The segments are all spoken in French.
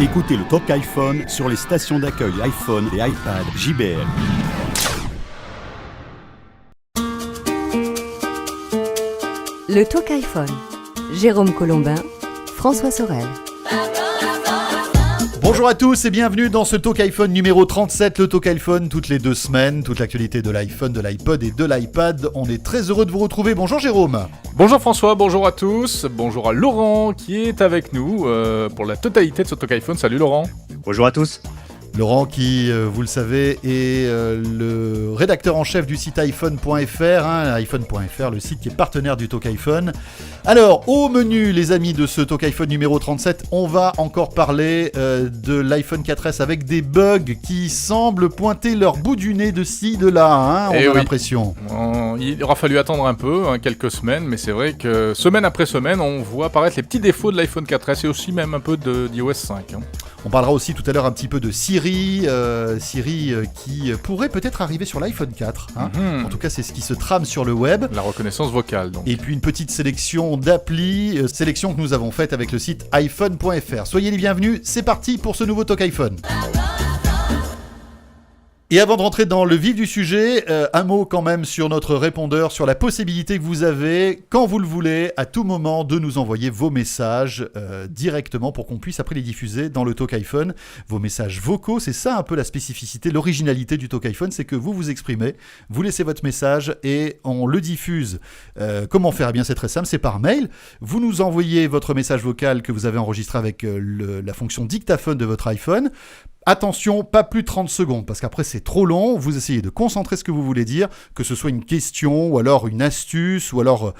Écoutez le Talk iPhone sur les stations d'accueil iPhone et iPad JBL. Le Talk iPhone. Jérôme Colombin, François Sorel. Bonjour à tous et bienvenue dans ce Talk iPhone numéro 37, le Talk iPhone toutes les 2 semaines, toute l'actualité de l'iPhone, de l'iPod et de l'iPad. On est très heureux de vous retrouver. Bonjour Jérôme. Bonjour François, bonjour à tous, bonjour à Laurent qui est avec nous pour la totalité de ce Talk iPhone. Salut Laurent. Bonjour à tous. Laurent qui, vous le savez, est le rédacteur en chef du site iPhone.fr, iPhone.fr, le site qui est partenaire du Talk iPhone. Alors, au menu, les amis, de ce Talk iPhone numéro 37, on va encore parler de l'iPhone 4S avec des bugs qui semblent pointer leur bout du nez de ci, de là, on a l'impression. Il aura fallu attendre un peu, quelques semaines, mais c'est vrai que semaine après semaine, on voit apparaître les petits défauts de l'iPhone 4S et aussi même un peu d'iOS 5. On parlera aussi tout à l'heure un petit peu de Siri, qui pourrait peut-être arriver sur l'iPhone 4. En tout cas, c'est ce qui se trame sur le web. La reconnaissance vocale, donc. Et puis une petite sélection d'applis, sélection que nous avons faite avec le site iPhone.fr. Soyez les bienvenus, c'est parti pour ce nouveau Talk iPhone. Et avant de rentrer dans le vif du sujet, un mot quand même sur notre répondeur, sur la possibilité que vous avez, quand vous le voulez, à tout moment, de nous envoyer vos messages directement pour qu'on puisse après les diffuser dans le Talk iPhone. Vos messages vocaux, c'est ça un peu la spécificité, l'originalité du Talk iPhone, c'est que vous vous exprimez, vous laissez votre message et on le diffuse. Comment faire ? Eh bien c'est très simple, c'est par mail. Vous nous envoyez votre message vocal que vous avez enregistré avec la fonction dictaphone de votre iPhone. Attention, pas plus de 30 secondes, parce qu'après c'est trop long, vous essayez de concentrer ce que vous voulez dire, que ce soit une question, ou alors une astuce, ou alors,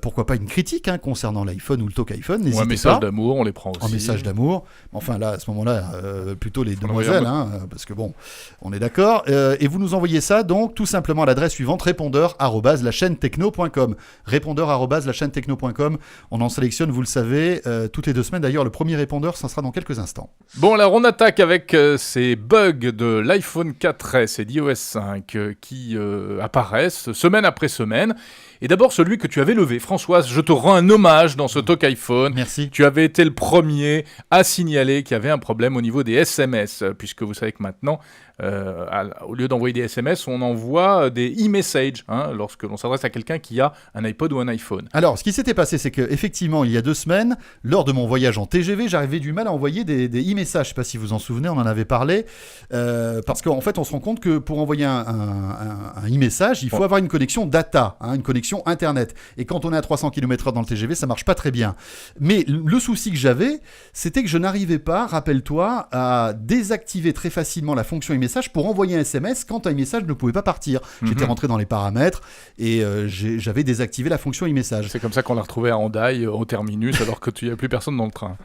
pourquoi pas une critique concernant l'iPhone ou le Talk iPhone, n'hésitez pas. Ou un message d'amour, on les prend aussi. Un message d'amour, enfin là, à ce moment-là, plutôt les demoiselles, parce que bon, on est d'accord, et vous nous envoyez ça, donc, tout simplement à l'adresse suivante, répondeur@lachaînetechno.com. Répondeur@lachaînetechno.com, on en sélectionne, vous le savez, toutes les 2 semaines, d'ailleurs, le premier répondeur, ça sera dans quelques instants. Bon, alors on attaque avec ces bugs de l'iPhone 4S et d'iOS 5 qui apparaissent semaine après semaine. Et d'abord celui que tu avais levé. Françoise, je te rends un hommage dans ce Talk iPhone. Merci. Tu avais été le premier à signaler qu'il y avait un problème au niveau des SMS, puisque vous savez que maintenant, au lieu d'envoyer des SMS, on envoie des e-messages lorsque l'on s'adresse à quelqu'un qui a un iPod ou un iPhone. Alors, ce qui s'était passé, c'est qu'effectivement, il y a 2 semaines, lors de mon voyage en TGV, j'arrivais du mal à envoyer des e-messages. Je ne sais pas si vous en souvenez, on en avait parlé. Parce qu'en fait, on se rend compte que pour envoyer un e-message, il faut avoir une connexion data, une connexion Internet. Et quand on est à 300 km/h dans le TGV, ça ne marche pas très bien. Mais le souci que j'avais, c'était que je n'arrivais pas, rappelle-toi, à désactiver très facilement la fonction e-message pour envoyer un SMS quand un e-message ne pouvait pas partir. J'étais rentré dans les paramètres et j'avais désactivé la fonction e-message. C'est comme ça qu'on l'a retrouvé à Hendaye, au terminus, alors que tu n'y avait plus personne dans le train.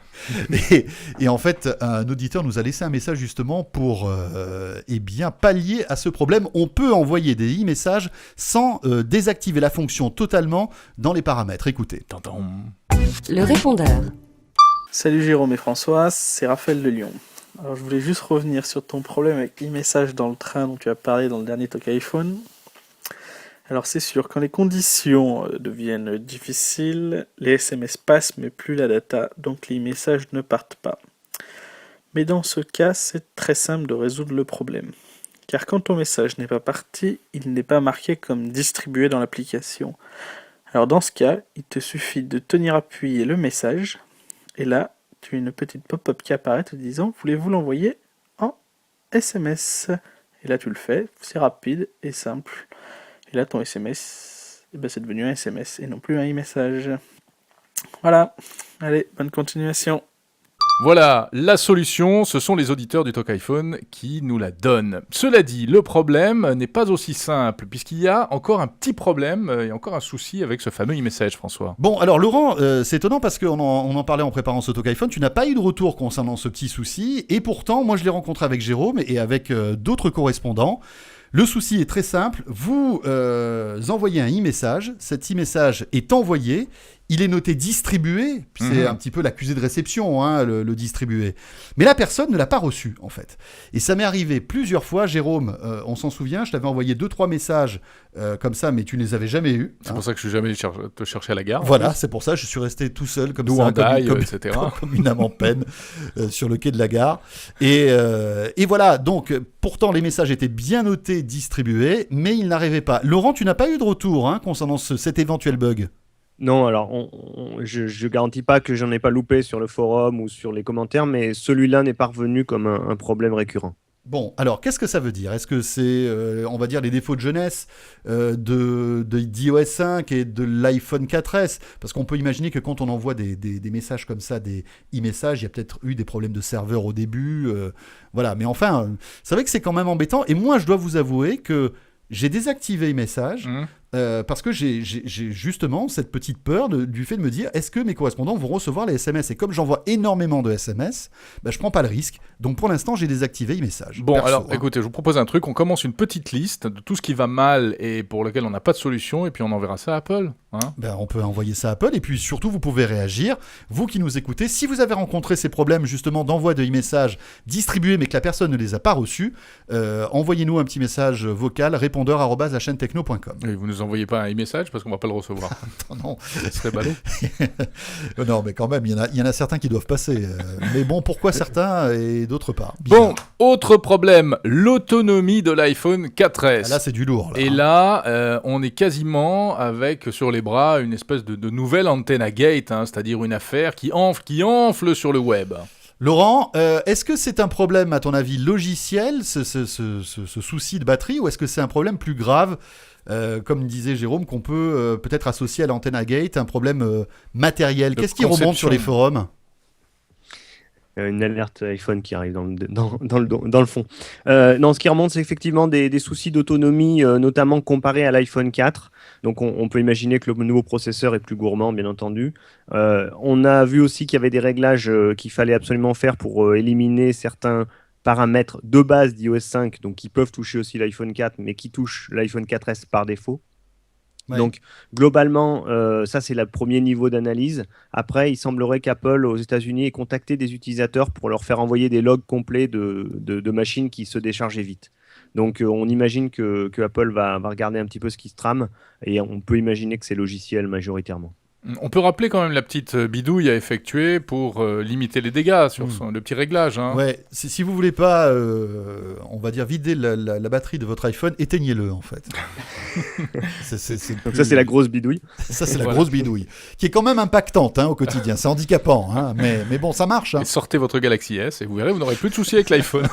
Et en fait, un auditeur nous a laissé un message justement pour pallier à ce problème. On peut envoyer des e-messages sans désactiver la fonction totalement dans les paramètres. Écoutez. Le répondeur. Salut Jérôme et François, c'est Raphaël de Lyon. Alors je voulais juste revenir sur ton problème avec l'e-message dans le train dont tu as parlé dans le dernier Talk iPhone. Alors c'est sûr, quand les conditions deviennent difficiles, les SMS passent mais plus la data, donc les messages ne partent pas. Mais dans ce cas, c'est très simple de résoudre le problème. Car quand ton message n'est pas parti, il n'est pas marqué comme distribué dans l'application. Alors dans ce cas, il te suffit de tenir appuyé le message, et là, tu as une petite pop-up qui apparaît te disant « Voulez-vous l'envoyer en SMS ?» Et là tu le fais, c'est rapide et simple. Et là ton SMS, c'est devenu un SMS et non plus un e-message. Voilà, allez, bonne continuation. Voilà, la solution, ce sont les auditeurs du Talk iPhone qui nous la donnent. Cela dit, le problème n'est pas aussi simple, puisqu'il y a encore un petit problème, et encore un souci avec ce fameux e-message, François. Bon, alors Laurent, c'est étonnant parce qu'on en parlait en préparant ce Talk iPhone, tu n'as pas eu de retour concernant ce petit souci, et pourtant, moi je l'ai rencontré avec Jérôme et avec d'autres correspondants. Le souci est très simple, vous envoyez un e-message, cet e-message est envoyé, il est noté distribué, puis c'est un petit peu l'accusé de réception, hein, le distribué. Mais la personne ne l'a pas reçu, en fait. Et ça m'est arrivé plusieurs fois, Jérôme, on s'en souvient, je t'avais envoyé 2-3 messages comme ça, mais tu ne les avais jamais eus. C'est pour ça que je suis jamais allé te chercher à la gare. Voilà, c'est pour ça, je suis resté tout seul, comme ça, etc. comme une âme en peine, sur le quai de la gare. Et voilà, donc, pourtant, les messages étaient bien notés, distribués, mais ils n'arrivaient pas. Laurent, tu n'as pas eu de retour concernant cet éventuel bug? Non, alors je garantis pas que j'en ai pas loupé sur le forum ou sur les commentaires, mais celui-là n'est pas revenu comme un problème récurrent. Bon, alors qu'est-ce que ça veut dire? Est-ce que c'est, on va dire, les défauts de jeunesse d'iOS 5 et de l'iPhone 4S? Parce qu'on peut imaginer que quand on envoie des messages comme ça, des e-messages, il y a peut-être eu des problèmes de serveur au début. Voilà, mais enfin, c'est vrai que c'est quand même embêtant. Et moi, je dois vous avouer que j'ai désactivé e-messages. Parce que j'ai justement cette petite peur du fait de me dire, est-ce que mes correspondants vont recevoir les SMS? Et comme j'envoie énormément de SMS, je prends pas le risque. Donc pour l'instant, j'ai désactivé les messages. Bon, perso, alors écoutez, je vous propose un truc. On commence une petite liste de tout ce qui va mal et pour lequel on n'a pas de solution, et puis on enverra ça à Apple. On peut envoyer ça à Apple, et puis surtout, vous pouvez réagir. Vous qui nous écoutez, si vous avez rencontré ces problèmes justement d'envoi de e-messages distribués, mais que la personne ne les a pas reçus, envoyez-nous un petit message vocal, répondeur@lachaînetechno.com. Et vous nous envoyez pas un e-message parce qu'on va pas le recevoir. Non, ce serait ballot. Non, mais quand même, il y en a certains qui doivent passer. Mais bon, pourquoi certains et d'autres pas? Bon, autre problème, l'autonomie de l'iPhone 4S. Là, c'est du lourd. Là, et là, on est quasiment avec sur les bras une espèce de nouvelle antenna gate, c'est-à-dire une affaire qui enfle sur le web. Laurent, est-ce que c'est un problème, à ton avis, logiciel, ce souci de batterie, ou est-ce que c'est un problème plus grave, comme disait Jérôme, qu'on peut peut-être associer à l'antenna gate, un problème matériel? Qu'est-ce qui remonte sur les forums? Une alerte iPhone qui arrive dans le fond. Non, ce qui remonte, c'est effectivement des soucis d'autonomie, notamment comparé à l'iPhone 4. Donc, on peut imaginer que le nouveau processeur est plus gourmand, bien entendu. On a vu aussi qu'il y avait des réglages qu'il fallait absolument faire pour éliminer certains paramètres de base d'iOS 5, donc qui peuvent toucher aussi l'iPhone 4, mais qui touchent l'iPhone 4S par défaut. Ouais. Donc, globalement, ça, c'est le premier niveau d'analyse. Après, il semblerait qu'Apple, aux États-Unis, ait contacté des utilisateurs pour leur faire envoyer des logs complets de machines qui se déchargeaient vite. Donc, on imagine que Apple va regarder un petit peu ce qui se trame, et on peut imaginer que c'est logiciel majoritairement. On peut rappeler quand même la petite bidouille à effectuer pour limiter les dégâts sur le petit réglage. Ouais, si vous voulez pas, on va dire, vider la batterie de votre iPhone, éteignez-le en fait. Donc ça, c'est la grosse bidouille. Ça, c'est la grosse bidouille, qui est quand même impactante au quotidien. C'est handicapant, mais bon, ça marche. Et sortez votre Galaxy S et vous verrez, vous n'aurez plus de soucis avec l'iPhone.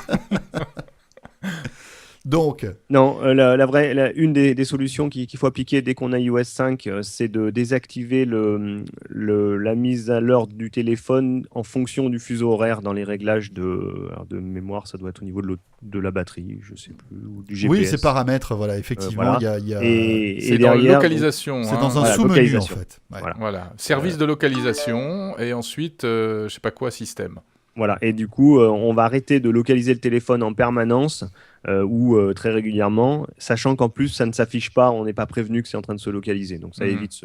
Donc, non, une des solutions qu'il faut appliquer dès qu'on a iOS 5, c'est de désactiver la mise à l'heure du téléphone en fonction du fuseau horaire dans les réglages de mémoire. Ça doit être au niveau de la batterie, je sais plus, ou du GPS. Oui, ces paramètres, voilà, effectivement, il y a... c'est dans la localisation. C'est dans un sous-menu en fait. Ouais. Voilà, service de localisation et ensuite, je sais pas quoi, système. Voilà, et du coup, on va arrêter de localiser le téléphone en permanence ou très régulièrement, sachant qu'en plus, ça ne s'affiche pas, on n'est pas prévenu que c'est en train de se localiser. Donc ça évite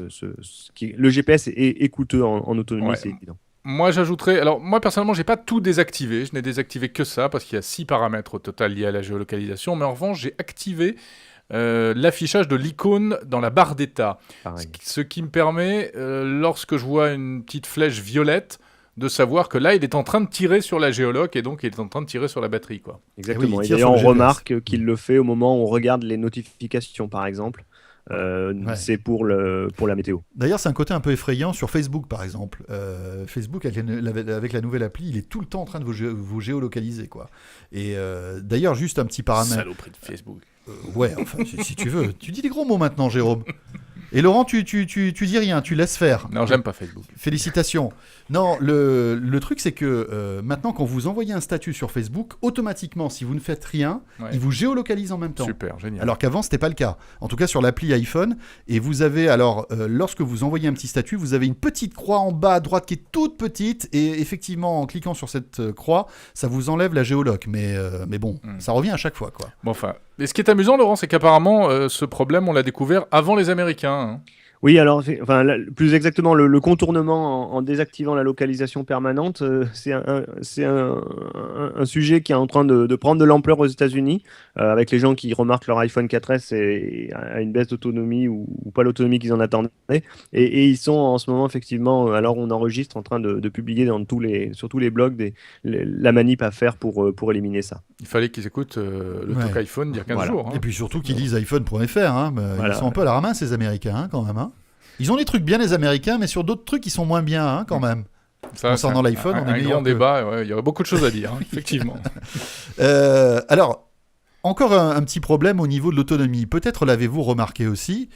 le GPS est coûteux en autonomie, c'est évident. Moi, j'ajouterais... Alors, moi, personnellement, j'ai pas tout désactivé. Je n'ai désactivé que ça, parce qu'il y a 6 paramètres au total liés à la géolocalisation. Mais en revanche, j'ai activé l'affichage de l'icône dans la barre d'état. Ce qui me permet, lorsque je vois une petite flèche violette, de savoir que là, il est en train de tirer sur la géoloc et donc il est en train de tirer sur la batterie, quoi. Exactement. Et d'ailleurs, on remarque qu'il le fait au moment où on regarde les notifications, par exemple. C'est pour la météo. D'ailleurs, c'est un côté un peu effrayant sur Facebook, par exemple. Facebook, avec la nouvelle appli, il est tout le temps en train de vous géolocaliser, quoi. Et d'ailleurs, juste un petit paramètre. Saloperie de Facebook. Ouais, enfin, si tu veux. Tu dis des gros mots maintenant, Jérôme. Et Laurent, tu dis rien, tu laisses faire. Non, j'aime pas Facebook. Félicitations. Non, le truc, c'est que maintenant, quand vous envoyez un statut sur Facebook, automatiquement, si vous ne faites rien, il vous géolocalise en même temps. Super, génial. Alors qu'avant, c'était pas le cas. En tout cas, sur l'appli iPhone. Et vous avez, alors, lorsque vous envoyez un petit statut, vous avez une petite croix en bas à droite qui est toute petite. Et effectivement, en cliquant sur cette croix, ça vous enlève la géoloc. Mais bon, ça revient à chaque fois, quoi. Bon, enfin... Et ce qui est amusant, Laurent, c'est qu'apparemment, ce problème, on l'a découvert avant les Américains. Oui, alors, plus exactement, le contournement en désactivant la localisation permanente, c'est un sujet qui est en train de prendre de l'ampleur aux États-Unis, avec les gens qui remarquent leur iPhone 4S à une baisse d'autonomie ou pas l'autonomie qu'ils en attendaient. Et ils sont en ce moment, effectivement, alors on enregistre, en train de publier sur tous les blogs la manip à faire pour éliminer ça. Il fallait qu'ils écoutent le talk iPhone d'il y a 15 jours. Et puis surtout qu'ils lisent iPhone.fr. Hein. Voilà. Ils sont un peu à la ramasse, ces Américains, hein, quand même. Hein. Ils ont des trucs bien, les Américains, mais sur d'autres trucs, ils sont moins bien, hein, quand même. Ça, concernant l'iPhone, on est un meilleur grand débat. Il y aurait beaucoup de choses à dire, hein, effectivement. Alors, encore un petit problème au niveau de l'autonomie. Peut-être l'avez-vous remarqué aussi.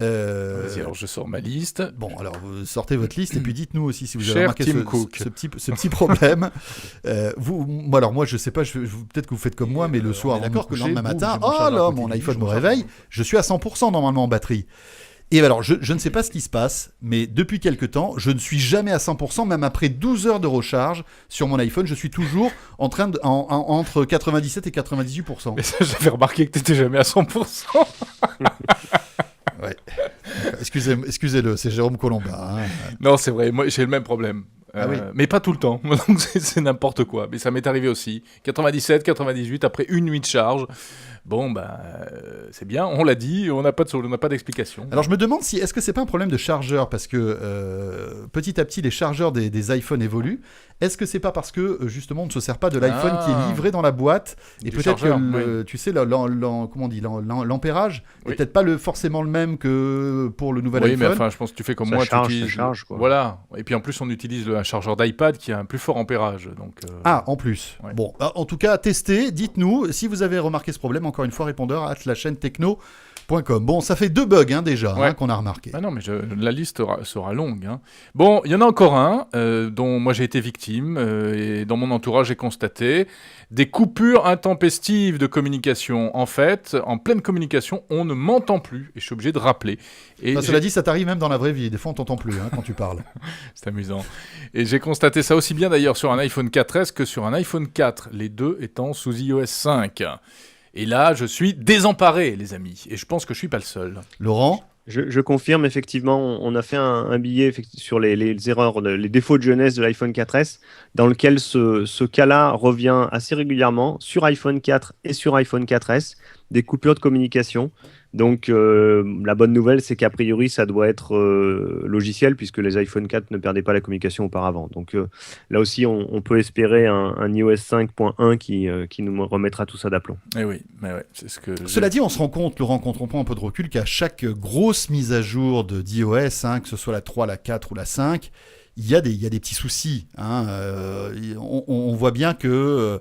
Vas-y, alors je sors ma liste. Bon, alors vous sortez votre liste et puis dites-nous aussi si vous avez Cher remarqué Tim Cook. ce petit problème. Moi, je sais pas, peut-être que vous faites comme moi, mais le soir, d'accord, que le lendemain matin, mon iPhone me réveille, je suis à 100% normalement en batterie. Et alors, je ne sais pas ce qui se passe, mais depuis quelque temps, je ne suis jamais à 100%, même après 12 heures de recharge sur mon iPhone, je suis toujours en train entre 97 et 98%. Mais ça, j'avais remarqué que tu n'étais jamais à 100%. Ouais. Excusez-le, c'est Jérôme Colombin. Hein. Non, c'est vrai, moi j'ai le même problème. Oui. Mais pas tout le temps, donc c'est n'importe quoi. Mais ça m'est arrivé aussi. 97, 98, après une nuit de charge. Bon, c'est bien, on l'a dit, on n'a pas d'explication. Alors je me demande est-ce que c'est pas un problème de chargeur, parce que petit à petit les chargeurs des iPhones évoluent. Est-ce que c'est pas parce que justement on ne se sert pas de l'iPhone qui est livré dans la boîte et peut-être chargeur, que tu sais l'ampérage n'est peut-être pas forcément le même que pour le nouvel iPhone. Oui, mais enfin je pense que tu fais comme ça moi, charge, tu utilises ça charge, quoi. Voilà. Et puis en plus on utilise un chargeur d'iPad qui a un plus fort ampérage. Donc, en plus. Ouais. Bon, en tout cas, testez, dites-nous si vous avez remarqué ce problème. Encore une fois, répondeur @ la chaîne techno.com. Bon, ça fait 2 bugs déjà qu'on a remarqué. Ah non, mais la liste sera longue. Hein. Bon, il y en a encore un dont moi j'ai été victime et dans mon entourage j'ai constaté des coupures intempestives de communication. En fait, en pleine communication, on ne m'entend plus et je suis obligé de rappeler. Et cela dit, ça t'arrive même dans la vraie vie. Des fois, on t'entend plus quand tu parles. C'est amusant. Et j'ai constaté ça aussi bien d'ailleurs sur un iPhone 4S que sur un iPhone 4, les deux étant sous iOS 5. Et là, je suis désemparé, les amis. Et je pense que je suis pas le seul. Laurent ? Je confirme, effectivement, on a fait un billet sur les erreurs, les défauts de jeunesse de l'iPhone 4S, dans lequel ce cas-là revient assez régulièrement sur iPhone 4 et sur iPhone 4S, des coupures de communication. Donc, la bonne nouvelle, c'est qu'a priori, ça doit être logiciel, puisque les iPhone 4 ne perdaient pas la communication auparavant. Donc, là aussi, on peut espérer un iOS 5.1 qui nous remettra tout ça d'aplomb. Eh oui, mais ouais, c'est ce que... Cela dit, on se rend compte, Laurent, quand on prend un peu de recul, qu'à chaque grosse mise à jour d'iOS, que ce soit la 3, la 4 ou la 5, il y a des petits soucis. On voit bien que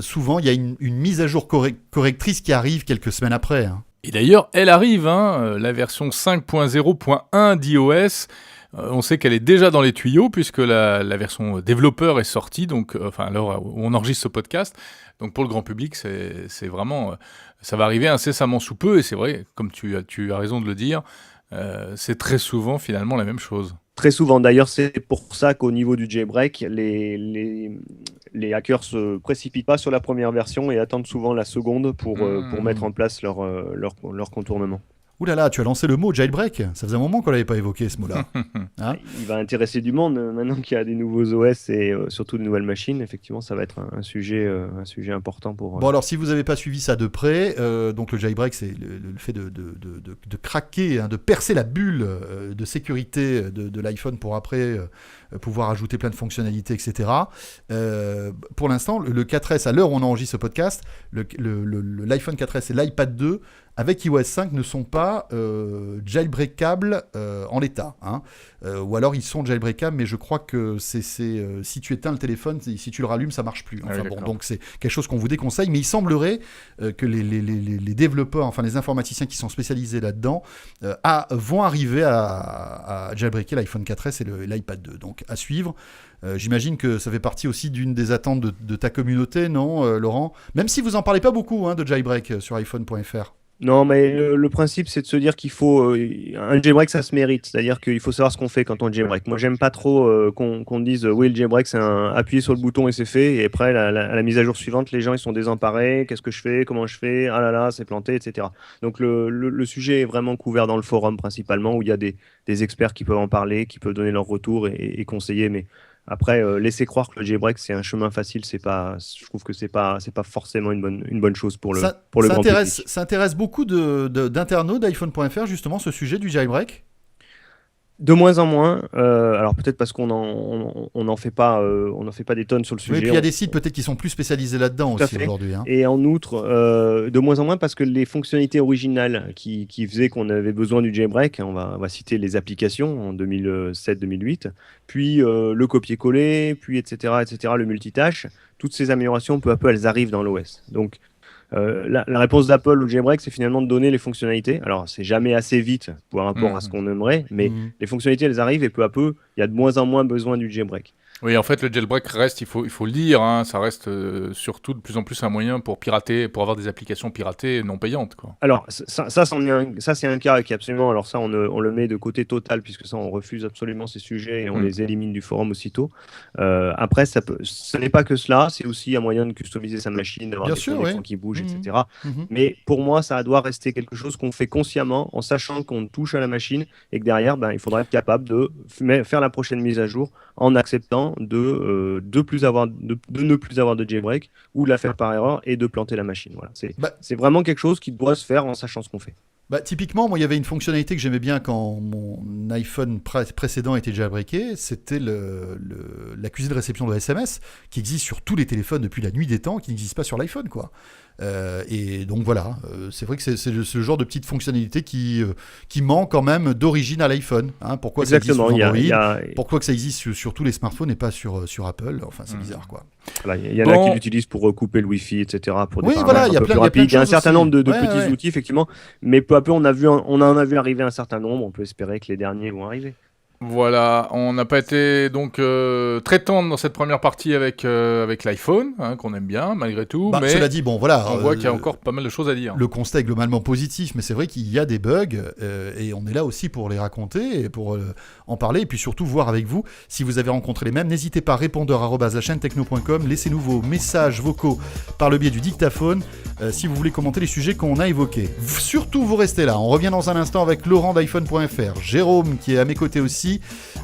souvent, il y a une mise à jour correctrice qui arrive quelques semaines après. Et d'ailleurs, elle arrive, la version 5.0.1 d'iOS. On sait qu'elle est déjà dans les tuyaux puisque la version développeur est sortie, donc, à l'heure où on enregistre ce podcast. Donc pour le grand public, c'est vraiment... ça va arriver incessamment sous peu et c'est vrai, comme tu as raison de le dire, c'est très souvent finalement la même chose. Très souvent, d'ailleurs, c'est pour ça qu'au niveau du jailbreak, les hackers se précipitent pas sur la première version et attendent souvent la seconde pour mettre en place leur contournement. Ouh là là, tu as lancé le mot jailbreak. Ça faisait un moment qu'on l'avait pas évoqué, ce mot-là. Il va intéresser du monde maintenant qu'il y a des nouveaux OS et surtout de nouvelles machines. Effectivement, ça va être un sujet important pour... Bon, alors si vous n'avez pas suivi ça de près, donc le jailbreak, c'est le fait de craquer, de percer la bulle de sécurité de l'iPhone pour après pouvoir ajouter plein de fonctionnalités, etc. Pour l'instant, le 4S, à l'heure où on enregistre ce podcast, l'iPhone 4S et l'iPad 2 avec iOS 5 ne sont pas jailbreakables en l'état. Ou alors ils sont jailbreakables, mais je crois que si tu éteins le téléphone, si tu le rallumes, ça marche plus. Donc c'est quelque chose qu'on vous déconseille, mais il semblerait que les développeurs, enfin les informaticiens qui sont spécialisés là-dedans, vont arriver à jailbreaker l'iPhone 4S et l'iPad 2. Donc à suivre. J'imagine que ça fait partie aussi d'une des attentes de ta communauté, non, Laurent ? Même si vous en parlez pas beaucoup de jailbreak sur iPhone.fr. Non, mais le principe, c'est de se dire qu'il faut un jailbreak, ça se mérite. C'est-à-dire qu'il faut savoir ce qu'on fait quand on jailbreak. Moi, j'aime pas trop qu'on dise oui, le jailbreak, c'est appuyer sur le bouton et c'est fait. Et après, à la mise à jour suivante, les gens ils sont désemparés. Qu'est-ce que je fais? Comment je fais? Ah là là, c'est planté, etc. Donc le sujet est vraiment couvert dans le forum principalement, où il y a des experts qui peuvent en parler, qui peuvent donner leur retour et conseiller. Mais après, laisser croire que le jailbreak c'est un chemin facile, je trouve que c'est pas forcément une bonne chose pour le grand public. Ça intéresse beaucoup d'internautes d'iPhone.fr, justement, ce sujet du jailbreak. De moins en moins, alors peut-être parce qu'on en fait pas des tonnes sur le sujet. Oui, et puis il y a des sites peut-être qui sont plus spécialisés là-dedans aussi aujourd'hui. Hein. Et en outre, de moins en moins parce que les fonctionnalités originales qui faisaient qu'on avait besoin du jailbreak, on va citer les applications en 2007-2008, puis le copier-coller, puis etc., le multitâche, toutes ces améliorations, peu à peu, elles arrivent dans l'OS. Donc, la réponse d'Apple au jailbreak, c'est finalement de donner les fonctionnalités. Alors, c'est jamais assez vite par rapport à ce qu'on aimerait, mais les fonctionnalités, elles arrivent et peu à peu, il y a de moins en moins besoin du jailbreak. Oui, en fait, le jailbreak reste, il faut le dire, hein, ça reste surtout de plus en plus un moyen pour pirater, pour avoir des applications piratées non payantes, quoi. Alors, ça c'est un cas qui absolument. Alors ça, on le met de côté total, puisque ça, on refuse absolument ces sujets et on les élimine du forum aussitôt. Après, ce n'est pas que cela, c'est aussi un moyen de customiser sa machine, d'avoir des connexions qui bougent, etc. Mais pour moi, ça doit rester quelque chose qu'on fait consciemment, en sachant qu'on touche à la machine et que derrière, il faudra être capable de faire la prochaine mise à jour en acceptant de ne plus avoir de jailbreak ou de la faire par erreur et de planter la machine. Voilà. C'est vraiment quelque chose qui doit se faire en sachant ce qu'on fait. Typiquement, moi, il y avait une fonctionnalité que j'aimais bien quand mon iPhone précédent était jailbreaké, c'était l'accusé de réception de SMS, qui existe sur tous les téléphones depuis la nuit des temps, qui n'existe pas sur l'iPhone, quoi. Et donc voilà, c'est vrai que c'est ce genre de petite fonctionnalité qui manque quand même d'origine à l'iPhone. Hein. Pourquoi Exactement, ça existe sur Android, pourquoi que ça existe sur tous les smartphones et pas sur Apple? Enfin, c'est bizarre, quoi. Voilà, il y en a qui l'utilisent pour couper le Wi-Fi, etc. Pour des paramètres un peu plus rapides. Il y a un certain nombre de petits outils, effectivement, mais peu à peu, on en a vu arriver un certain nombre. On peut espérer que les derniers vont arriver. Voilà, on n'a pas été donc très tendre dans cette première partie avec l'iPhone, hein, qu'on aime bien malgré tout. Mais cela dit, on voit qu'il y a encore pas mal de choses à dire. Le constat est globalement positif, mais c'est vrai qu'il y a des bugs et on est là aussi pour les raconter et pour en parler et puis surtout voir avec vous si vous avez rencontré les mêmes. N'hésitez pas, répondeur@lachaînetechno.com, laissez-nous vos messages vocaux par le biais du dictaphone si vous voulez commenter les sujets qu'on a évoqués. Surtout, vous restez là. On revient dans un instant avec Laurent d'iPhone.fr, Jérôme qui est à mes côtés aussi.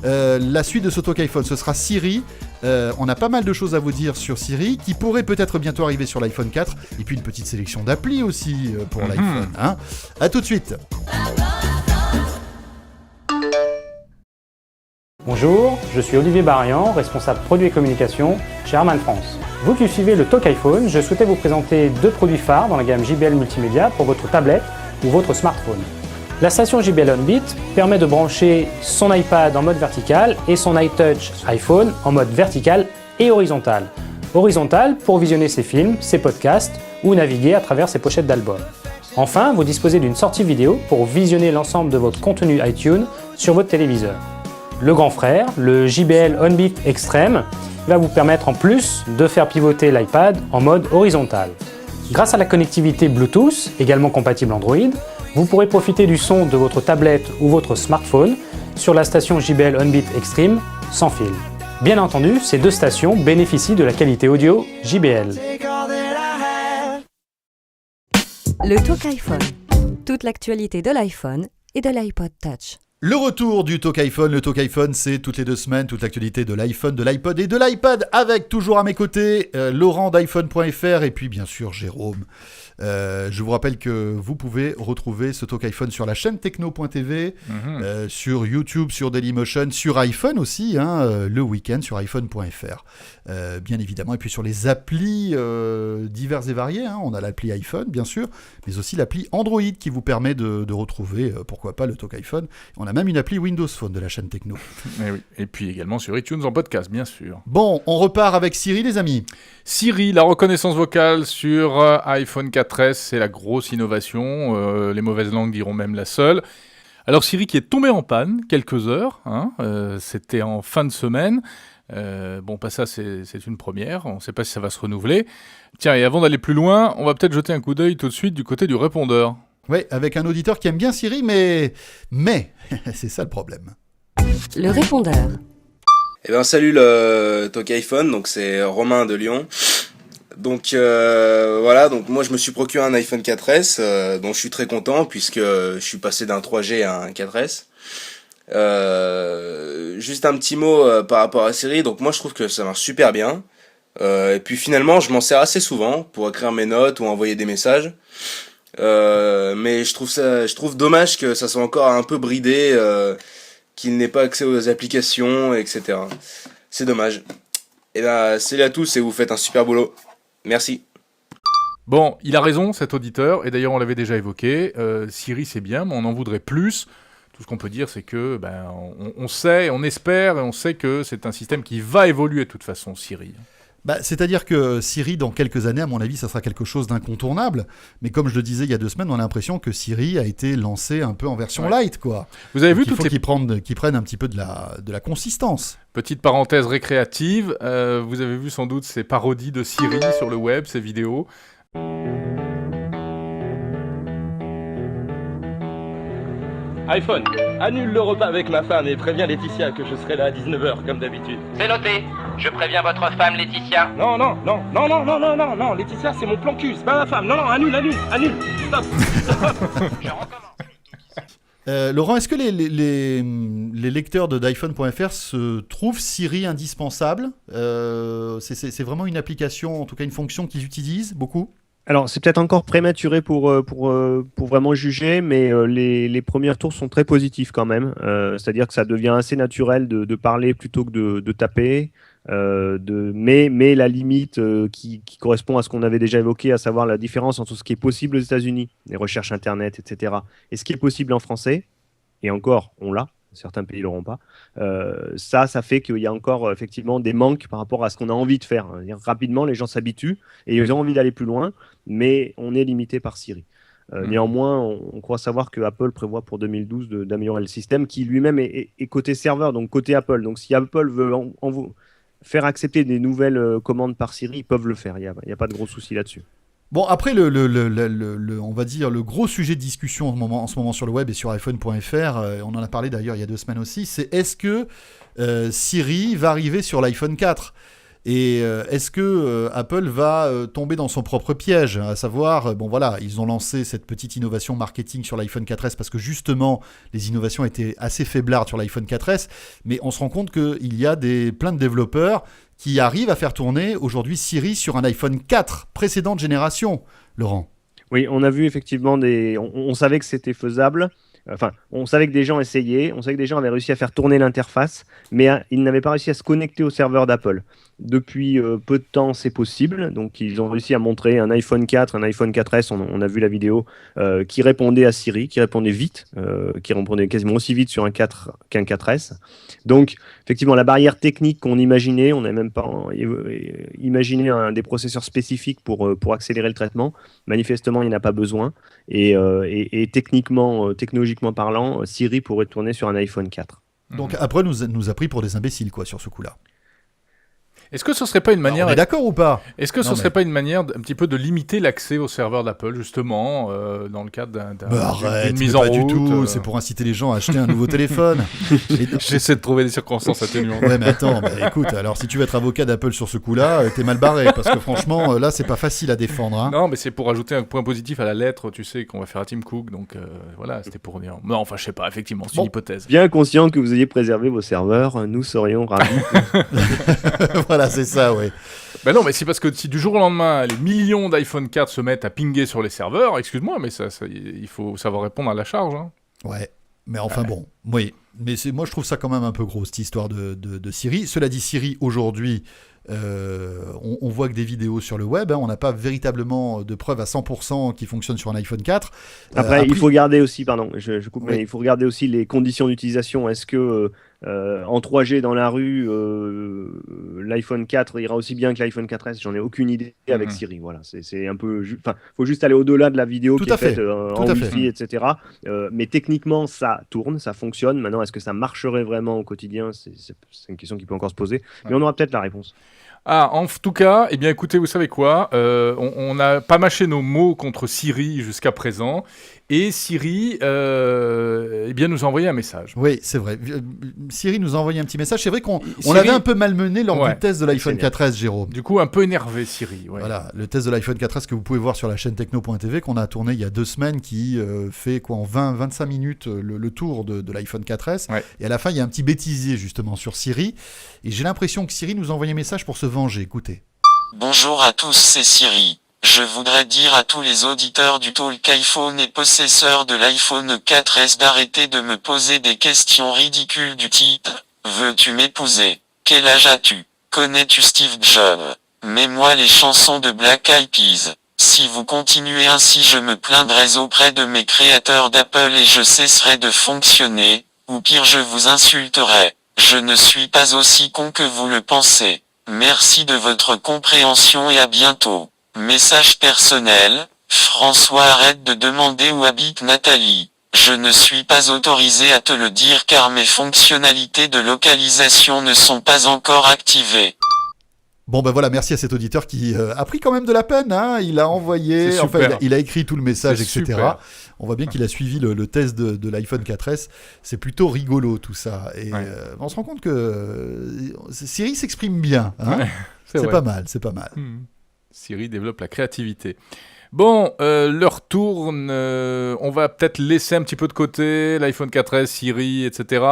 La suite de ce Talk iPhone, ce sera Siri. On a pas mal de choses à vous dire sur Siri, qui pourrait peut-être bientôt arriver sur l'iPhone 4, et puis une petite sélection d'applis aussi pour l'iPhone. Hein. À tout de suite. Bonjour, je suis Olivier Barian, responsable produits et communication chez Harman France. Vous qui suivez le Talk iPhone, je souhaitais vous présenter deux produits phares dans la gamme JBL Multimédia pour votre tablette ou votre smartphone. La station JBL OnBeat permet de brancher son iPad en mode vertical et son iTouch iPhone en mode vertical et horizontal. Horizontal pour visionner ses films, ses podcasts ou naviguer à travers ses pochettes d'albums. Enfin, vous disposez d'une sortie vidéo pour visionner l'ensemble de votre contenu iTunes sur votre téléviseur. Le grand frère, le JBL OnBeat Extreme, va vous permettre en plus de faire pivoter l'iPad en mode horizontal. Grâce à la connectivité Bluetooth, également compatible Android, vous pourrez profiter du son de votre tablette ou votre smartphone sur la station JBL OnBeat Extreme sans fil. Bien entendu, ces deux stations bénéficient de la qualité audio JBL. Le Talk iPhone. Toute l'actualité de l'iPhone et de l'iPod Touch. Le retour du Talk iPhone. Le Talk iPhone, c'est toutes les 2 semaines, toute l'actualité de l'iPhone, de l'iPod et de l'iPad, avec toujours à mes côtés Laurent d'iPhone.fr et puis bien sûr Jérôme. Je vous rappelle que vous pouvez retrouver ce Talk iPhone sur la chaîne techno.tv, sur YouTube, sur Dailymotion, sur iPhone aussi, le week-end sur iPhone.fr, bien évidemment, et puis sur les applis diverses et variées. On a l'appli iPhone, bien sûr, mais aussi l'appli Android qui vous permet de retrouver, pourquoi pas, le Talk iPhone. On a même une appli Windows Phone de la chaîne Techno. Et, oui. Et puis également sur iTunes en podcast, bien sûr. Bon, on repart avec Siri, les amis. Siri, la reconnaissance vocale sur iPhone 4S, c'est la grosse innovation. Les mauvaises langues diront même la seule. Alors Siri qui est tombée en panne quelques heures, c'était en fin de semaine. Ça c'est une première, on ne sait pas si ça va se renouveler. Tiens, et avant d'aller plus loin, on va peut-être jeter un coup d'œil tout de suite du côté du répondeur. Oui, avec un auditeur qui aime bien Siri, mais c'est ça le problème. Le répondeur. Eh bien, salut le Talk iPhone, donc c'est Romain de Lyon. Donc voilà, donc moi je me suis procuré un iPhone 4S, dont je suis très content puisque je suis passé d'un 3G à un 4S. Juste un petit mot par rapport à Siri, donc moi je trouve que ça marche super bien. Et puis finalement je m'en sers assez souvent pour écrire mes notes ou envoyer des messages. Mais je trouve dommage que ça soit encore un peu bridé, qu'il n'ait pas accès aux applications, etc. C'est dommage. Et là, salut à tous et vous faites un super boulot. Merci. Bon, il a raison, cet auditeur, et d'ailleurs on l'avait déjà évoqué, Siri c'est bien, mais on en voudrait plus. Tout ce qu'on peut dire, c'est que on sait, on espère, et on sait que c'est un système qui va évoluer de toute façon, Siri. C'est-à-dire que Siri, dans quelques années, à mon avis, ça sera quelque chose d'incontournable. Mais comme je le disais il y a 2 semaines, on a l'impression que Siri a été lancé un peu en version light, quoi. Vous avez vu il faut qu'ils prennent un petit peu de la consistance. Petite parenthèse récréative, vous avez vu sans doute ces parodies de Siri sur le web, ces vidéos. iPhone, annule le repas avec ma femme et préviens Laetitia que je serai là à 19h comme d'habitude. C'est noté. Je préviens votre femme Laetitia. Non, Laetitia c'est mon plan cul, c'est pas ma femme. Non, annule, stop. Je recommence. Laurent, est-ce que les lecteurs d'iPhone.fr se trouvent Siri indispensable ? C'est vraiment une application, en tout cas une fonction qu'ils utilisent beaucoup ? Alors, c'est peut-être encore prématuré pour vraiment juger, mais les premiers retours sont très positifs quand même. C'est-à-dire que ça devient assez naturel de parler plutôt que de taper. Mais la limite qui correspond à ce qu'on avait déjà évoqué, à savoir la différence entre ce qui est possible aux États-Unis, les recherches Internet, etc., et ce qui est possible en français, et encore, on l'a. Certains pays ne l'auront pas. Ça fait qu'il y a encore effectivement des manques par rapport à ce qu'on a envie de faire. Rapidement, les gens s'habituent et ils ont envie d'aller plus loin, mais on est limité par Siri. Néanmoins, on croit savoir que Apple prévoit pour 2012 d'améliorer le système qui lui-même est côté serveur, donc côté Apple. Donc si Apple veut faire accepter des nouvelles commandes par Siri, ils peuvent le faire. Il n'y a pas de gros souci là-dessus. Bon, après, on va dire le gros sujet de discussion en ce moment sur le web et sur iPhone.fr, on en a parlé d'ailleurs il y a 2 semaines aussi, c'est est-ce que Siri va arriver sur l'iPhone 4 ? Et est-ce que Apple va tomber dans son propre piège ? À savoir, ils ont lancé cette petite innovation marketing sur l'iPhone 4S parce que justement, les innovations étaient assez faiblardes sur l'iPhone 4S, mais on se rend compte qu'il y a plein de développeurs qui arrivent à faire tourner aujourd'hui Siri sur un iPhone 4 précédente génération, Laurent. Oui, on a vu effectivement on savait que c'était faisable. Enfin, on savait que des gens essayaient, on savait que des gens avaient réussi à faire tourner l'interface, mais ils n'avaient pas réussi à se connecter au serveur d'Apple. Depuis peu de temps, c'est possible. Donc, ils ont réussi à montrer un iPhone 4, un iPhone 4S, on a vu la vidéo, qui répondait à Siri, qui répondait vite, qui répondait quasiment aussi vite sur un 4 qu'un 4S. Donc, effectivement, la barrière technique qu'on imaginait, on n'a même pas imaginé des processeurs spécifiques pour accélérer le traitement. Manifestement, il n'y en a pas besoin. Et technologiquement parlant, Siri pourrait tourner sur un iPhone 4. Donc Apple nous a pris pour des imbéciles sur ce coup-là. Est-ce que ce serait pas une manière... on est d'accord ou pas ? Est-ce que ce serait pas une manière un petit peu de limiter l'accès au serveur d'Apple, justement, dans le cadre d'une mise en route ? Pas du tout, c'est pour inciter les gens à acheter un nouveau téléphone. J'essaie de trouver des circonstances atténuantes. Ouais, mais attends, écoute, alors si tu veux être avocat d'Apple sur ce coup-là, t'es mal barré, parce que franchement, là, c'est pas facile à défendre. Hein. Non, mais c'est pour ajouter un point positif à la lettre, tu sais, qu'on va faire à Tim Cook, donc voilà, c'était pour dire... Non, enfin, je sais pas, effectivement, c'est une hypothèse. Bien conscient que vous ayez préservé vos serveurs, nous serions ravis. Voilà, c'est ça, ouais. Ben non, mais c'est parce que si du jour au lendemain, les millions d'iPhone 4 se mettent à pinguer sur les serveurs, excuse-moi, mais il faut savoir répondre à la charge. Hein. Ouais, mais enfin bon, oui. Mais moi, je trouve ça quand même un peu gros, cette histoire de Siri. Cela dit, Siri, aujourd'hui, on voit que des vidéos sur le web, hein, on n'a pas véritablement de preuves à 100% qui fonctionnent sur un iPhone 4. Après, il faut regarder aussi, pardon, je coupe, mais il faut regarder aussi les conditions d'utilisation. Est-ce que en 3G dans la rue, l'iPhone 4 ira aussi bien que l'iPhone 4S? J'en ai aucune idée avec Siri. Voilà, c'est un peu, faut juste aller au-delin de la vidéo qui est faite en Wi-Fi, etc. Mais techniquement, ça tourne, ça fonctionne. Maintenant, est-ce que ça marcherait vraiment au quotidien? C'est une question qui peut encore se poser, mais on aura peut-être la réponse. Ah, en tout cas, eh bien, écoutez, vous savez quoi, on n'a pas mâché nos mots contre Siri jusqu'à présent, Et Siri eh bien, nous a envoyé un message. Oui, c'est vrai. Siri nous a envoyé un petit message. C'est vrai qu'on Siri... l'avait un peu malmené lors ouais, du test de l'iPhone 4S, Jérôme. Du coup, un peu énervé, Siri. Ouais. Voilà, le test de l'iPhone 4S que vous pouvez voir sur la chaîne techno.tv qu'on a tourné il y a 2 semaines, qui fait en 20-25 minutes le tour de l'iPhone 4S. Ouais. Et à la fin, il y a un petit bêtisier justement sur Siri. Et j'ai l'impression que Siri nous a envoyé un message pour se venger. Écoutez. Bonjour à tous, c'est Siri. Je voudrais dire à tous les auditeurs du Talk iPhone et possesseurs de l'iPhone 4S d'arrêter de me poser des questions ridicules du type « Veux-tu m'épouser ? Quel âge as-tu ? Connais-tu Steve Jobs ? Mets-moi les chansons de Black Eyed Peas. Si vous continuez ainsi, je me plaindrai auprès de mes créateurs d'Apple et je cesserai de fonctionner, ou pire, je vous insulterai. Je ne suis pas aussi con que vous le pensez. Merci de votre compréhension et à bientôt. » Message personnel, François, arrête de demander où habite Nathalie. Je ne suis pas autorisé à te le dire car mes fonctionnalités de localisation ne sont pas encore activées. Bon ben voilà, merci à cet auditeur qui a pris quand même de la peine, hein. Il a envoyé, enfin il a écrit tout le message, etc. Super. On voit bien qu'il a suivi le test de l'iPhone 4S. C'est plutôt rigolo tout ça. Et on se rend compte que Siri s'exprime bien, hein. Ouais, c'est pas mal, c'est pas mal. Siri développe la créativité. Bon, l'heure tourne, on va peut-être laisser un petit peu de côté l'iPhone 4S, Siri, etc.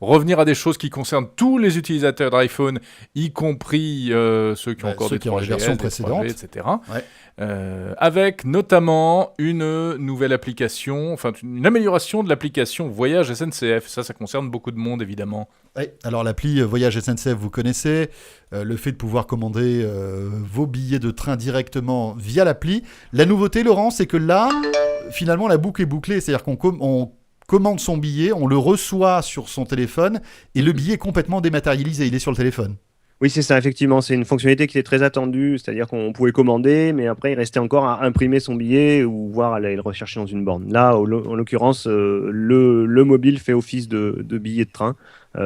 Revenir à des choses qui concernent tous les utilisateurs d'iPhone, y compris ceux qui ont encore des 3GS, versions précédentes, etc. Ouais. Avec notamment une nouvelle application, enfin une amélioration de l'application Voyage SNCF. Ça concerne beaucoup de monde, évidemment. Oui, alors l'appli Voyage SNCF, vous connaissez, le fait de pouvoir commander vos billets de train directement via l'appli. La nouveauté, Laurent, c'est que là, finalement, la boucle est bouclée, c'est-à-dire qu'on commande son billet, on le reçoit sur son téléphone, et le billet est complètement dématérialisé, il est sur le téléphone. Oui, c'est ça, effectivement. C'est une fonctionnalité qui est très attendue, c'est-à-dire qu'on pouvait commander, mais après, il restait encore à imprimer son billet ou voir aller le rechercher dans une borne. Là, en l'occurrence, le mobile fait office de billet de train.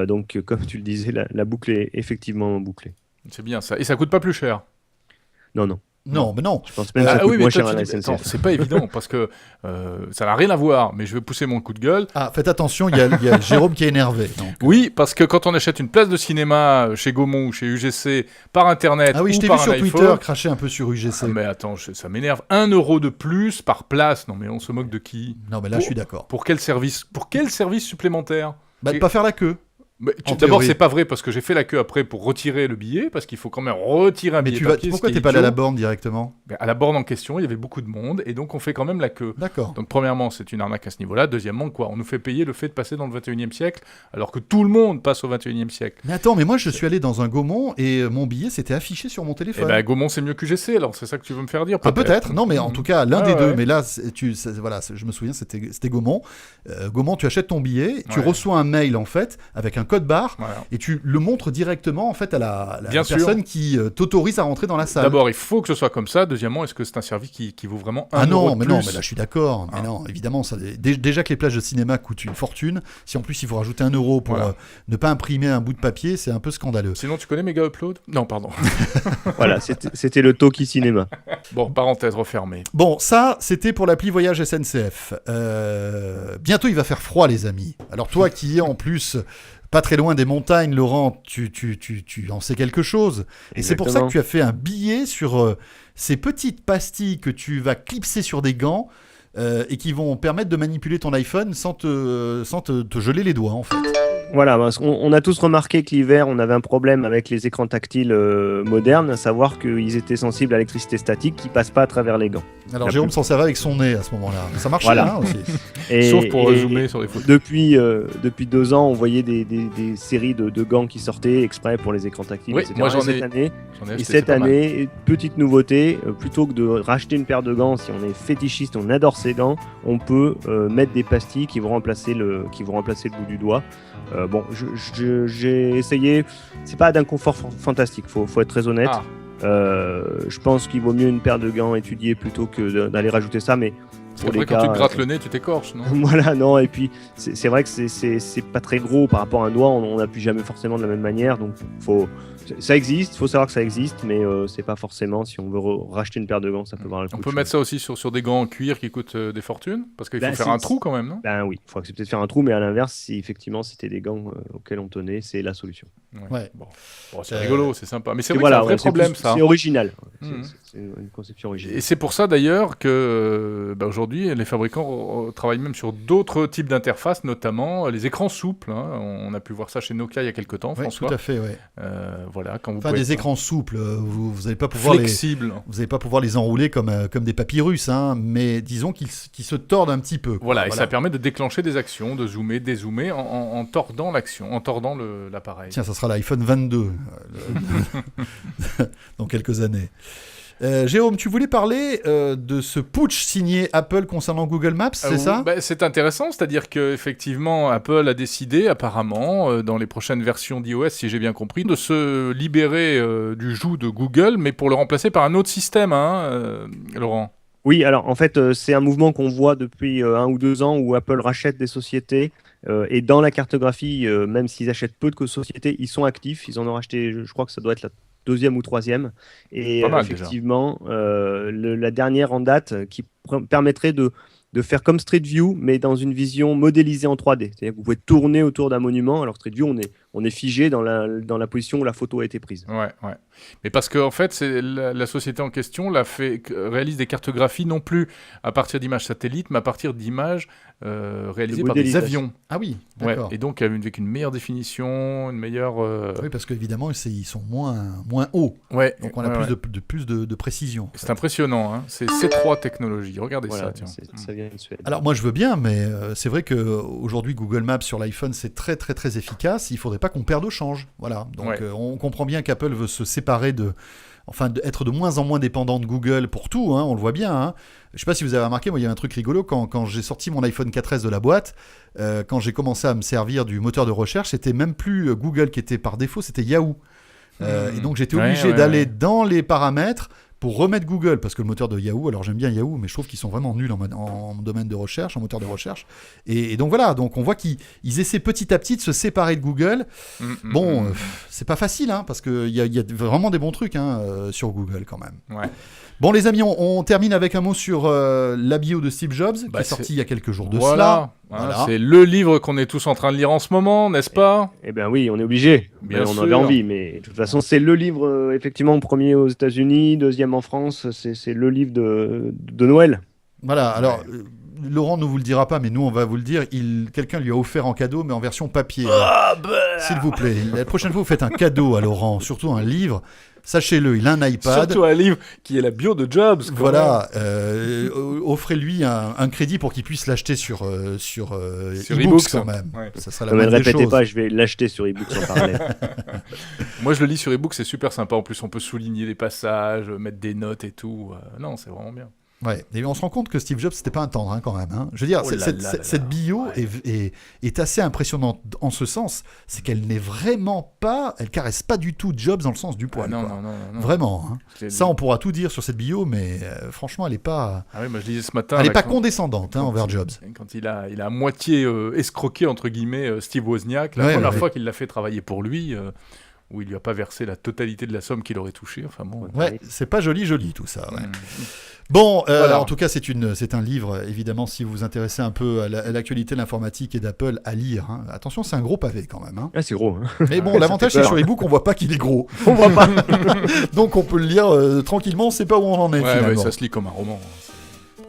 Donc, comme tu le disais, la boucle est effectivement bouclée. C'est bien ça. Et ça coûte pas plus cher ? Non, non. Non, mais non. Je pense même que ça coûte moins cher à la SNCF. Attends, c'est pas évident parce que ça n'a rien à voir, mais je vais pousser mon coup de gueule. Ah, faites attention, il y a Jérôme qui est énervé. Donc. Oui, parce que quand on achète une place de cinéma chez Gaumont ou chez UGC par Internet ou par un iPhone... Ah oui, je t'ai vu sur Twitter cracher un peu sur UGC. Ah, mais attends, ça m'énerve. 1 euro de plus par place. Non, mais on se moque de qui ? Non, mais là, je suis d'accord. Pour quel service supplémentaire ? De pas faire la queue. D'abord, c'est pas vrai parce que j'ai fait la queue après pour retirer le billet parce qu'il faut quand même retirer un billet papier. Pourquoi t'es pas allé à la borne directement ? À la borne en question, il y avait beaucoup de monde et donc on fait quand même la queue. D'accord. Donc premièrement, c'est une arnaque à ce niveau-là. Deuxièmement, quoi ? On nous fait payer le fait de passer dans le 21e siècle alors que tout le monde passe au 21e siècle. Mais attends, mais moi je suis allé dans un Gaumont et mon billet s'était affiché sur mon téléphone. Eh ben Gaumont c'est mieux qu'UGC, alors c'est ça que tu veux me faire dire ? Peut-être. Non, mais en tout cas l'un des deux. Mais là, voilà, je me souviens, c'était Gaumont. Gaumont, tu achètes ton billet, tu reçois un mail en fait avec un code barre. Voilà. Et tu le montres directement en fait à la personne qui t'autorise à rentrer dans la salle. D'abord, il faut que ce soit comme ça. Deuxièmement, est-ce que c'est un service qui vaut vraiment 1 euro de plus ? Non, mais là je suis d'accord. Mais non, évidemment, déjà que les places de cinéma coûtent une fortune, si en plus il faut rajouter 1 euro pour ne pas imprimer un bout de papier, c'est un peu scandaleux. Sinon, tu connais Mega Upload ? Non, pardon. Voilà, c'était le Talkie Cinéma. Bon, parenthèse refermée. Bon, ça, c'était pour l'appli Voyage SNCF. Bientôt, il va faire froid, les amis. Alors toi qui es en plus... pas très loin des montagnes, Laurent, tu en sais quelque chose. Et c'est pour ça que tu as fait un billet sur ces petites pastilles que tu vas clipser sur des gants et qui vont permettre de manipuler ton iPhone sans te geler les doigts, en fait. Voilà, on a tous remarqué que l'hiver, on avait un problème avec les écrans tactiles modernes, à savoir qu'ils étaient sensibles à l'électricité statique qui ne passe pas à travers les gants. Alors Jérôme s'en servait avec son nez à ce moment-là. Ça marchait voilà. Aussi. Sauf pour zoomer sur les photos. Depuis 2 ans, on voyait des séries de gants qui sortaient exprès pour les écrans tactiles, oui, etc. Moi cette année, petite nouveauté, plutôt que de racheter une paire de gants, si on est fétichiste, on adore ces gants, on peut mettre des pastilles qui vont remplacer le bout du doigt. Bon, j'ai essayé, c'est pas d'un confort fantastique, faut être très honnête. Je pense qu'il vaut mieux une paire de gants étudiés plutôt que d'aller rajouter ça, mais pour les Après, cas. quand tu te grattes le nez, tu t'écorches, non? Voilà, non, et puis c'est vrai que c'est pas très gros par rapport à un doigt, on n'appuie jamais forcément de la même manière, donc ça existe, faut savoir que ça existe, mais c'est pas forcément, si on veut racheter une paire de gants, ça peut valoir le coup. On peut mettre ça aussi sur des gants en cuir qui coûtent des fortunes, parce qu'il faut faire un trou quand même, non? Ben oui, il faut accepter de faire un trou, mais à l'inverse, si effectivement c'était des gants auxquels on tenait, c'est la solution. Ouais. Bon, c'est rigolo, c'est sympa, mais c'est vrai que c'est un vrai c'est problème, ça. C'est original, Mmh. c'est une conception originale. Et c'est pour ça d'ailleurs que aujourd'hui les fabricants travaillent même sur d'autres types d'interfaces, notamment les écrans souples. Hein. On a pu voir ça chez Nokia il y a quelques temps, Oui, François. tout à fait, ouais. Voilà, quand vous Enfin, pouvez des écrans souples, vous n'allez pas pouvoir flexibles. Vous n'allez pas pouvoir les enrouler comme des papyrus, hein, mais disons qu'ils se tordent un petit peu. Voilà, et ça permet de déclencher des actions, de zoomer, dézoomer en tordant l'action, en tordant l'appareil. Tiens, ça sera l'iPhone 22 dans quelques années. Jérôme, tu voulais parler de ce putsch signé Apple concernant Google Maps, c'est ça? C'est intéressant, c'est-à-dire qu'effectivement, Apple a décidé, apparemment, dans les prochaines versions d'iOS, si j'ai bien compris, de se libérer du joug de Google, mais pour le remplacer par un autre système, hein, Laurent. Oui, alors en fait, c'est un mouvement qu'on voit depuis 1 ou 2 ans où Apple rachète des sociétés et dans la cartographie, même s'ils achètent peu de sociétés, ils sont actifs. Ils en ont racheté, je crois que ça doit être la 2e ou 3e. Et Pas mal, effectivement, la dernière en date qui permettrait de faire comme Street View, mais dans une vision modélisée en 3D. C'est-à-dire que vous pouvez tourner autour d'un monument, alors Street View, on est figé dans la position où la photo a été prise. Ouais. Mais parce qu'en fait, c'est la société en question réalise des cartographies non plus à partir d'images satellites, mais à partir d'images réalisées par des avions. Ah oui, d'accord. Ouais, et donc avec une meilleure définition, une meilleure... Oui, parce qu'évidemment, ils sont moins hauts. Ouais. Donc on a plus de précision. C'est impressionnant, hein. C'est C3 Technologies. Regardez ça, tiens. Ça vient de Suède. Alors moi je veux bien, mais c'est vrai qu'aujourd'hui Google Maps sur l'iPhone c'est très très très efficace. Il faudrait pas qu'on perde au change. Voilà. Donc on comprend bien qu'Apple veut se séparer être de moins en moins dépendant de Google pour tout, hein, on le voit bien. Hein. Je sais pas si vous avez remarqué, moi il y a un truc rigolo, quand j'ai sorti mon iPhone 4S de la boîte, quand j'ai commencé à me servir du moteur de recherche, c'était même plus Google qui était par défaut, c'était Yahoo. Et donc j'étais obligé d'aller dans les paramètres pour remettre Google, parce que le moteur de Yahoo, alors j'aime bien Yahoo, mais je trouve qu'ils sont vraiment nuls en domaine de recherche, en moteur de recherche. Et donc voilà, donc on voit qu'ils essaient petit à petit de se séparer de Google. C'est pas facile, hein, parce qu'il y a vraiment des bons trucs sur Google quand même. Ouais. Bon les amis, on termine avec un mot sur la bio de Steve Jobs, qui est sorti il y a quelques jours de cela. Voilà. C'est le livre qu'on est tous en train de lire en ce moment, n'est-ce pas? Eh bien oui, on est obligé. On avait envie, mais de toute façon, c'est le livre, effectivement, premier aux États-Unis, 2e en France, c'est le livre de Noël. Voilà, alors... Laurent ne vous le dira pas, mais nous on va vous le dire. Quelqu'un lui a offert en cadeau, mais en version papier. S'il vous plaît. La prochaine fois, vous faites un cadeau à Laurent, surtout un livre. Sachez-le, il a un iPad. Surtout un livre qui est la bio de Jobs. Voilà. Offrez-lui un crédit pour qu'il puisse l'acheter sur e-books quand même. Ouais. Ça sera la moindre des choses. Ne répétez pas, je vais l'acheter sur e-books en parallèle. Moi, je le lis sur e-books, c'est super sympa. En plus, on peut souligner des passages, mettre des notes et tout. Non, c'est vraiment bien. Ouais, et on se rend compte que Steve Jobs, c'était pas un tendre, hein, quand même. Hein. Je veux dire, cette bio est assez impressionnante en ce sens, c'est qu'elle n'est vraiment pas, elle caresse pas du tout Jobs dans le sens du poil. Non. Vraiment. Hein. Ça, on pourra tout dire sur cette bio, mais franchement, elle est pas. Ah oui, moi je disais ce matin. Elle est pas condescendante envers Jobs. Quand il a à moitié escroqué entre guillemets Steve Wozniak, la première fois qu'il l'a fait travailler pour lui. Où il lui a pas versé la totalité de la somme qu'il aurait touchée. Enfin bon. Ouais, c'est pas joli tout ça. Ouais. Bon, voilà. En tout cas, c'est un livre, évidemment, si vous vous intéressez un peu à l'actualité de l'informatique et d'Apple, à lire. Hein. Attention, c'est un gros pavé quand même. Hein. Ah, c'est gros. Hein. Mais bon, l'avantage, c'est que sur e-book, on voit pas qu'il est gros. On voit pas. Donc, on peut le lire tranquillement, on sait pas où on en est finalement. Ouais, ça se lit comme un roman.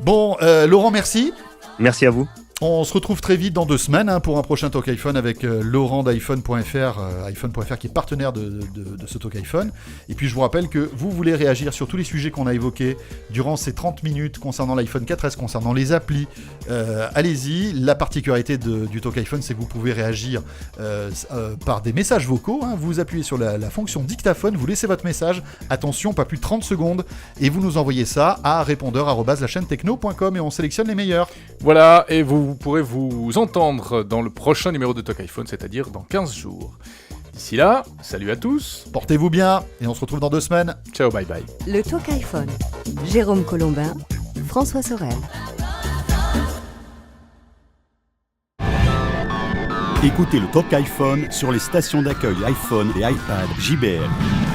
Bon, Laurent, merci. Merci à vous. On se retrouve très vite dans 2 semaines pour un prochain Talk iPhone avec Laurent d'iPhone.fr, iPhone.fr qui est partenaire de ce Talk iPhone. Et puis je vous rappelle que vous voulez réagir sur tous les sujets qu'on a évoqués durant ces 30 minutes concernant l'iPhone 4S, concernant les applis. Allez-y, la particularité du Talk iPhone, c'est que vous pouvez réagir par des messages vocaux. Hein. Vous appuyez sur la fonction dictaphone, vous laissez votre message, attention, pas plus de 30 secondes, et vous nous envoyez ça à répondeur@lachaînetechno.com et on sélectionne les meilleurs. Voilà, et vous pourrez vous entendre dans le prochain numéro de Talk iPhone, c'est-à-dire dans 15 jours. D'ici là, salut à tous. Portez-vous bien et on se retrouve dans 2 semaines. Ciao, bye bye. Le Talk iPhone. Jérôme Colombin, François Sorel. Écoutez le Talk iPhone sur les stations d'accueil iPhone et iPad JBL.